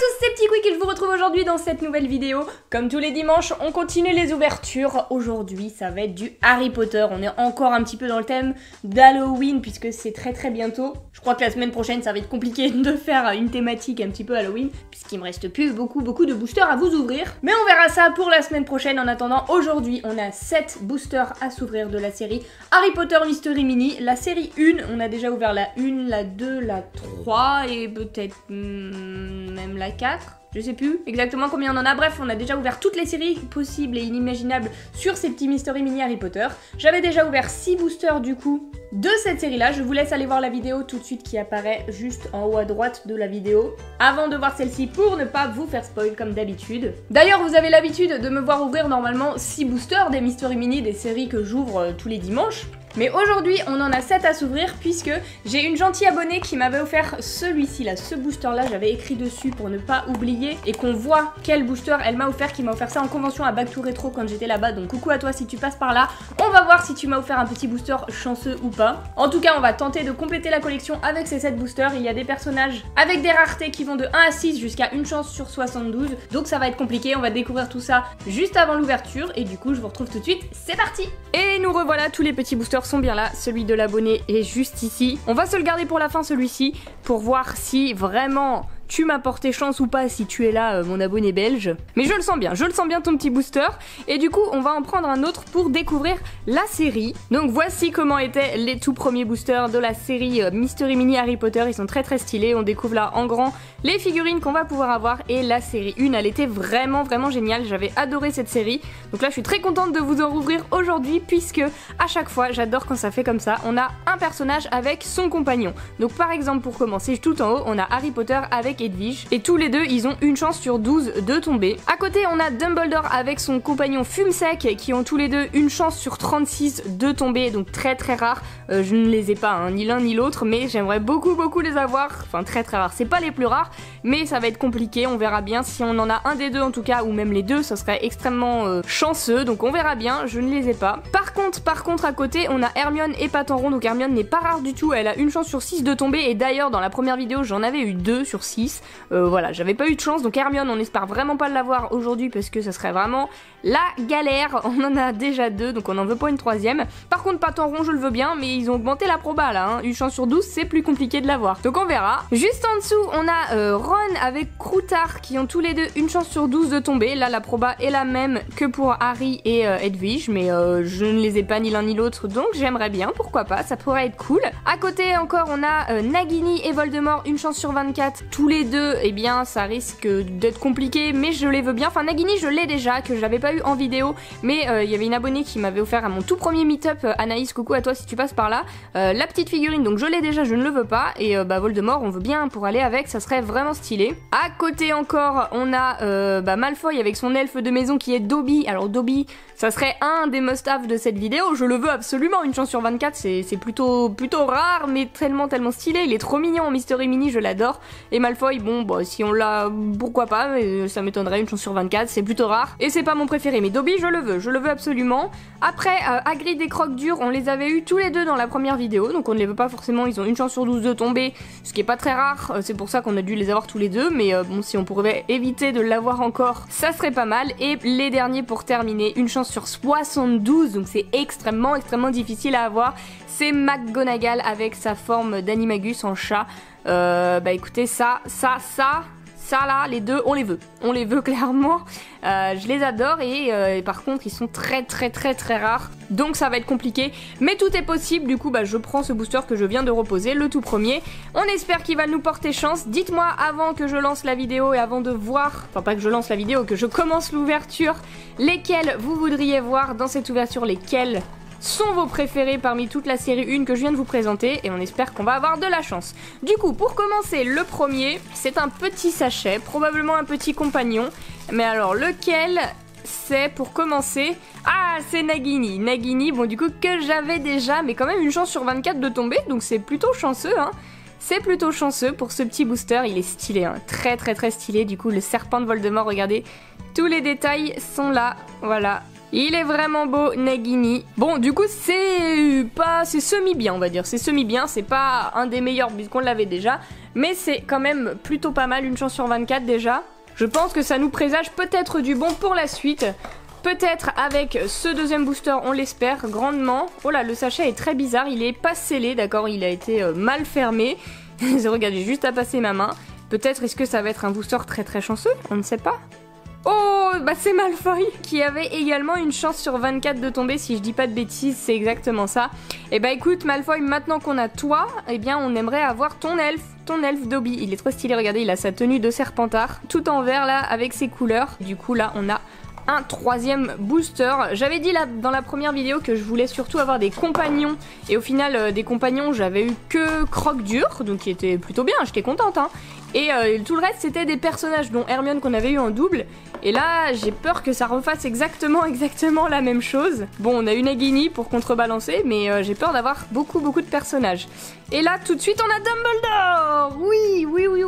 tous, c'est Petit Quick et je vous retrouve aujourd'hui dans cette nouvelle vidéo. Comme tous les dimanches, on continue les ouvertures. Aujourd'hui, ça va être du Harry Potter. On est encore un petit peu dans le thème d'Halloween puisque c'est très bientôt. Je crois que la semaine prochaine, ça va être compliqué de faire une thématique un petit peu Halloween puisqu'il me reste plus beaucoup de boosters à vous ouvrir. Mais on verra ça pour la semaine prochaine. En attendant, aujourd'hui, on a 7 boosters à s'ouvrir de la série Harry Potter Mystery Mini. La série 1, on a déjà ouvert la 1, la 2, la 3 et peut-être même la 4. Je sais plus exactement combien on en a, bref on a déjà ouvert toutes les séries possibles et inimaginables sur ces petits Mystery Mini Harry Potter. J'avais déjà ouvert 6 boosters du coup de cette série là, je vous laisse aller voir la vidéo tout de suite qui apparaît juste en haut à droite de la vidéo avant de voir celle-ci pour ne pas vous faire spoil comme d'habitude. D'ailleurs vous avez l'habitude de me voir ouvrir normalement 6 boosters des Mystery Mini, des séries que j'ouvre tous les dimanches. Mais aujourd'hui, on en a 7 à s'ouvrir puisque j'ai une gentille abonnée qui m'avait offert celui-ci là, ce booster là, j'avais écrit dessus pour ne pas oublier et qu'on voit quel booster elle m'a offert, qui m'a offert ça en convention à Back to Retro quand j'étais là-bas, donc coucou à toi si tu passes par là. On va voir si tu m'as offert un petit booster chanceux ou pas. En tout cas, on va tenter de compléter la collection avec ces 7 boosters. Il y a des personnages avec des raretés qui vont de 1 à 6 jusqu'à une chance sur 72, donc ça va être compliqué, on va découvrir tout ça juste avant l'ouverture et du coup je vous retrouve tout de suite, c'est parti! Et nous revoilà, tous les petits boosters sont bien là, celui de l'abonné est juste ici. On va se le garder pour la fin celui-ci, pour voir si vraiment tu m'as porté chance ou pas si tu es là mon abonné belge. Mais je le sens bien ton petit booster. Et du coup on va en prendre un autre pour découvrir la série. Donc voici comment étaient les tout premiers boosters de la série Mystery Mini Harry Potter. Ils sont très stylés, on découvre là en grand les figurines qu'on va pouvoir avoir. Et la série 1 elle était vraiment géniale, j'avais adoré cette série. Donc là je suis très contente de vous en rouvrir aujourd'hui puisque à chaque fois j'adore quand ça fait comme ça. On a un personnage avec son compagnon. Donc par exemple pour commencer tout en haut on a Harry Potter avec Edwige, et tous les deux ils ont une chance sur 12 de tomber. À côté on a Dumbledore avec son compagnon Fumsec qui ont tous les deux une chance sur 36 de tomber, donc très rare. Je ne les ai pas hein, ni l'un ni l'autre, mais j'aimerais beaucoup les avoir, enfin très rare, c'est pas les plus rares mais ça va être compliqué, on verra bien. Si on en a un des deux en tout cas, ou même les deux, ça serait extrêmement chanceux, donc on verra bien, je ne les ai pas. Par contre à côté on a Hermione et Patenron, donc Hermione n'est pas rare du tout, elle a une chance sur 6 de tomber, et d'ailleurs dans la première vidéo j'en avais eu 2 sur 6. Voilà, j'avais pas eu de chance, donc Hermione on espère vraiment pas l'avoir aujourd'hui parce que ça serait vraiment la galère. On en a déjà 2 donc on en veut pas une troisième. Par contre Patenron je le veux bien, mais ils ont augmenté la proba là, hein. Une chance sur 12 c'est plus compliqué de l'avoir, donc on verra. Juste en dessous on a Ron avec Croutard qui ont tous les deux une chance sur 12 de tomber. Là la proba est la même que pour Harry et Edwige, mais je ne les ai pas ni l'un ni l'autre, donc j'aimerais bien, pourquoi pas, ça pourrait être cool. À côté encore on a Nagini et Voldemort, une chance sur 24, tous les deux, eh bien ça risque d'être compliqué, mais je les veux bien. Enfin Nagini je l'ai déjà, que j'avais pas eu en vidéo, mais il y avait une abonnée qui m'avait offert à mon tout premier meet-up, Anaïs, coucou à toi si tu passes par là, la petite figurine, donc je l'ai déjà, je ne le veux pas, et Voldemort on veut bien pour aller avec, ça serait vraiment stylé. À côté encore on a Malfoy avec son elfe de maison qui est Dobby. Alors Dobby ça serait un des must-have de cette vidéo, je le veux absolument, une chance sur 24, c'est plutôt rare, mais tellement stylé, il est trop mignon en Mystery Mini, je l'adore. Et Malfoy, bon bah si on l'a, pourquoi pas, mais ça m'étonnerait, une chance sur 24, c'est plutôt rare, et c'est pas mon préféré, mais Dobby je le veux absolument. Après Hagrid et Croque-Dur, on les avait eu tous les deux dans la première vidéo, donc on ne les veut pas forcément, ils ont une chance sur 12 de tomber, ce qui est pas très rare, c'est pour ça qu'on a dû les avoir tous les deux, mais bon si on pourrait éviter de l'avoir encore, ça serait pas mal. Et les derniers pour terminer, une chance sur 72, donc c'est extrêmement difficile à avoir, c'est McGonagall avec sa forme d'Animagus en chat. Bah écoutez, ça là, les deux, on les veut clairement. Je les adore et par contre ils sont très rares, donc ça va être compliqué, mais tout est possible. Du coup bah je prends ce booster que je viens de reposer, le tout premier. On espère qu'il va nous porter chance. Dites-moi avant que je lance la vidéo et avant de voir, enfin pas que je lance la vidéo, que je commence l'ouverture, lesquels vous voudriez voir dans cette ouverture, lesquels sont vos préférés parmi toute la série 1 que je viens de vous présenter, et on espère qu'on va avoir de la chance. Du coup, pour commencer, le premier, c'est un petit sachet, probablement un petit compagnon, mais alors lequel c'est pour commencer? Ah, c'est Nagini. Nagini, bon du coup que j'avais déjà, mais quand même une chance sur 24 de tomber, donc c'est plutôt chanceux, hein. C'est plutôt chanceux pour ce petit booster, il est stylé, hein. Très stylé. Du coup le serpent de Voldemort, regardez, tous les détails sont là, voilà. Il est vraiment beau, Nagini. Bon, du coup, c'est semi-bien, on va dire. C'est semi-bien, c'est pas un des meilleurs puisqu'on l'avait déjà. Mais c'est quand même plutôt pas mal, une chance sur 24 déjà. Je pense que ça nous présage peut-être du bon pour la suite. Peut-être avec ce deuxième booster, on l'espère grandement. Oh là, le sachet est très bizarre, il est pas scellé, d'accord, il a été mal fermé. Regardez, juste à passer ma main. Peut-être est-ce que ça va être un booster très très chanceux? On ne sait pas. Oh, bah c'est Malfoy qui avait également une chance sur 24 de tomber, si je dis pas de bêtises, c'est exactement ça. Et bah écoute Malfoy, maintenant qu'on a toi, eh bien on aimerait avoir ton elfe Dobby. Il est trop stylé, regardez, il a sa tenue de Serpentard, tout en vert là, avec ses couleurs. Du coup là, on a un troisième booster. J'avais dit là dans la première vidéo que je voulais surtout avoir des compagnons, et au final des compagnons j'avais eu que Croque-Dur, donc qui était plutôt bien, j'étais contente hein. Et tout le reste c'était des personnages dont Hermione qu'on avait eu en double. Et là j'ai peur que ça refasse exactement la même chose. Bon, on a une Nagini pour contrebalancer, mais j'ai peur d'avoir beaucoup de personnages. Et là tout de suite on a Dumbledore.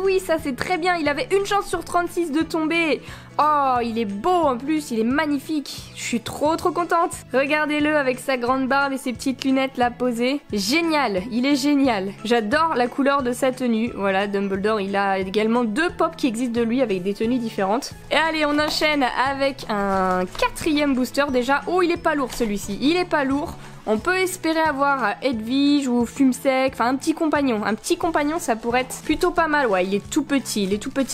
Oui, ça c'est très bien. Il avait une chance sur 36 de tomber. Oh, il est beau en plus, il est magnifique. Je suis trop contente. Regardez-le avec sa grande barbe et ses petites lunettes là posées. Génial, il est génial. J'adore la couleur de sa tenue. Voilà, Dumbledore, il a également 2 pops qui existent de lui avec des tenues différentes. Et allez, on enchaîne avec un 4e booster déjà. Oh, il est pas lourd celui-ci, il est pas lourd. On peut espérer avoir Hedwige ou Fumsec, enfin un petit compagnon. Un petit compagnon, ça pourrait être plutôt pas mal. Ouais, il est tout petit,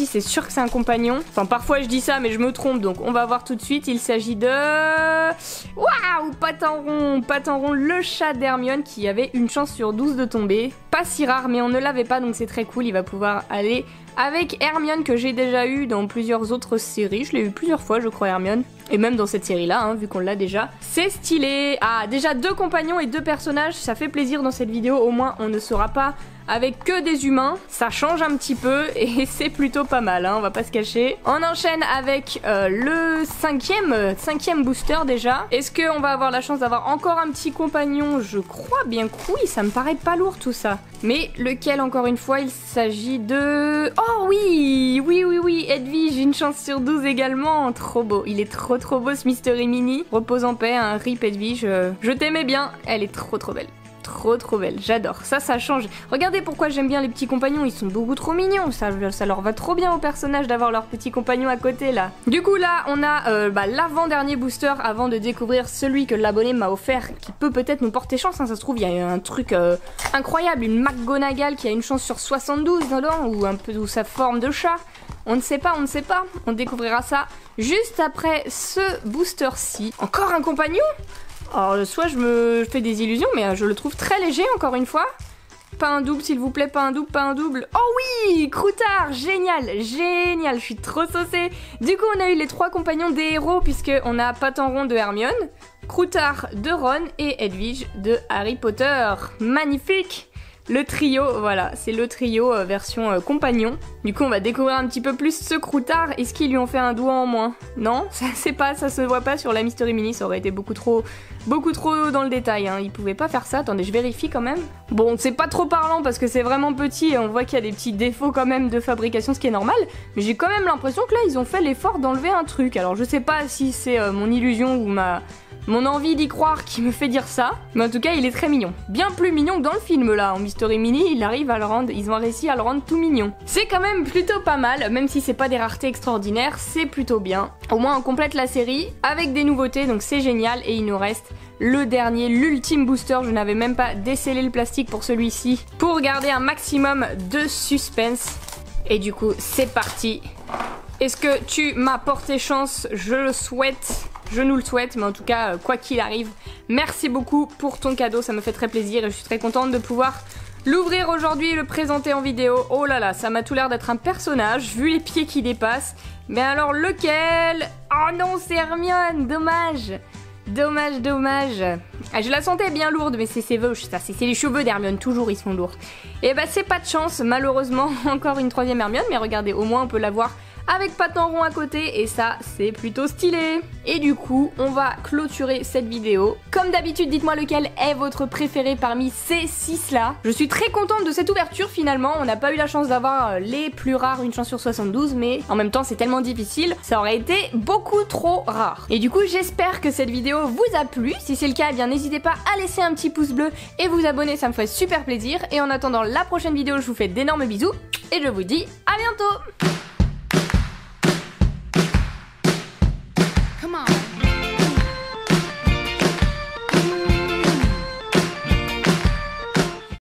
c'est sûr que c'est un compagnon. Enfin, parfois je dis ça, mais je me trompe, donc on va voir tout de suite. Il s'agit de... Waouh, Patenron, le chat d'Hermione qui avait une chance sur 12 de tomber. Pas si rare, mais on ne l'avait pas, donc c'est très cool. Il va pouvoir aller avec Hermione que j'ai déjà eu dans plusieurs autres séries. Je l'ai eu plusieurs fois, je crois, Hermione. Et même dans cette série-là, hein, vu qu'on l'a déjà. C'est stylé. Ah, déjà 2 compagnons et 2 personnages, ça fait plaisir dans cette vidéo. Au moins, on ne sera pas avec que des humains. Ça change un petit peu et c'est plutôt pas mal, hein, on va pas se cacher. On enchaîne avec le 5e booster déjà. Est-ce qu'on va avoir la chance d'avoir encore un petit compagnon? Je crois bien que oui, ça me paraît pas lourd tout ça. Mais lequel, encore une fois, il s'agit de... Oh oui, Hedwige, une chance sur 12 également. Trop beau, il est trop beau ce Mystery Mini. Repose en paix, un rip Hedwige. Je t'aimais bien, elle est trop belle. Trop belle, j'adore, ça change. Regardez pourquoi j'aime bien les petits compagnons, ils sont beaucoup trop mignons, ça leur va trop bien aux personnages d'avoir leurs petits compagnons à côté là. Du coup là on a l'avant-dernier booster avant de découvrir celui que l'abonné m'a offert, qui peut peut-être nous porter chance, hein. Ça se trouve il y a un truc incroyable, une McGonagall qui a une chance sur 72 dedans, ou sa forme de chat. On ne sait pas, on découvrira ça juste après ce booster-ci. Encore un compagnon? Alors, soit je me fais des illusions, mais je le trouve très léger, encore une fois. Pas un double, s'il vous plaît, pas un double. Oh oui, Croutard, génial, je suis trop saucée. Du coup, on a eu les 3 compagnons des héros, puisqu'on a Patenron de Hermione, Croutard de Ron et Hedwige de Harry Potter. Magnifique! Le trio, voilà, c'est le trio version compagnon. Du coup, on va découvrir un petit peu plus ce Croutard. Est-ce qu'ils lui ont fait un doigt en moins? Non, ça se voit pas sur la Mystery Mini, ça aurait été beaucoup trop dans le détail, hein. Ils pouvaient pas faire ça, attendez, je vérifie quand même. Bon, c'est pas trop parlant parce que c'est vraiment petit et on voit qu'il y a des petits défauts quand même de fabrication, ce qui est normal. Mais j'ai quand même l'impression que là, ils ont fait l'effort d'enlever un truc. Alors, je sais pas si c'est mon illusion ou mon envie d'y croire qui me fait dire ça, mais en tout cas il est très mignon. Bien plus mignon que dans le film là, en Mystery Mini, ils ont réussi à le rendre tout mignon. C'est quand même plutôt pas mal, même si c'est pas des raretés extraordinaires, c'est plutôt bien. Au moins on complète la série avec des nouveautés, donc c'est génial, et il nous reste le dernier, l'ultime booster. Je n'avais même pas décellé le plastique pour celui-ci, pour garder un maximum de suspense. Et du coup c'est parti. Est-ce que tu m'as porté chance? Je le souhaite. Je nous le souhaite, mais en tout cas, quoi qu'il arrive, merci beaucoup pour ton cadeau, ça me fait très plaisir et je suis très contente de pouvoir l'ouvrir aujourd'hui et le présenter en vidéo. Oh là là, ça m'a tout l'air d'être un personnage, vu les pieds qui dépassent. Mais alors lequel? Oh non, c'est Hermione, dommage. Ah, je la sentais bien lourde, mais c'est ses cheveux, c'est les cheveux d'Hermione, toujours ils sont lourds. Et bah c'est pas de chance, malheureusement, encore une 3e Hermione, mais regardez, au moins on peut la voir avec patin rond à côté et ça c'est plutôt stylé. Et du coup on va clôturer cette vidéo. Comme d'habitude dites-moi lequel est votre préféré parmi ces 6 là. Je suis très contente de cette ouverture finalement, on n'a pas eu la chance d'avoir les plus rares, une chance sur 72, mais en même temps c'est tellement difficile, ça aurait été beaucoup trop rare. Et du coup j'espère que cette vidéo vous a plu, si c'est le cas eh bien n'hésitez pas à laisser un petit pouce bleu et vous abonner, ça me ferait super plaisir. Et en attendant la prochaine vidéo je vous fais d'énormes bisous et je vous dis à bientôt. Come on.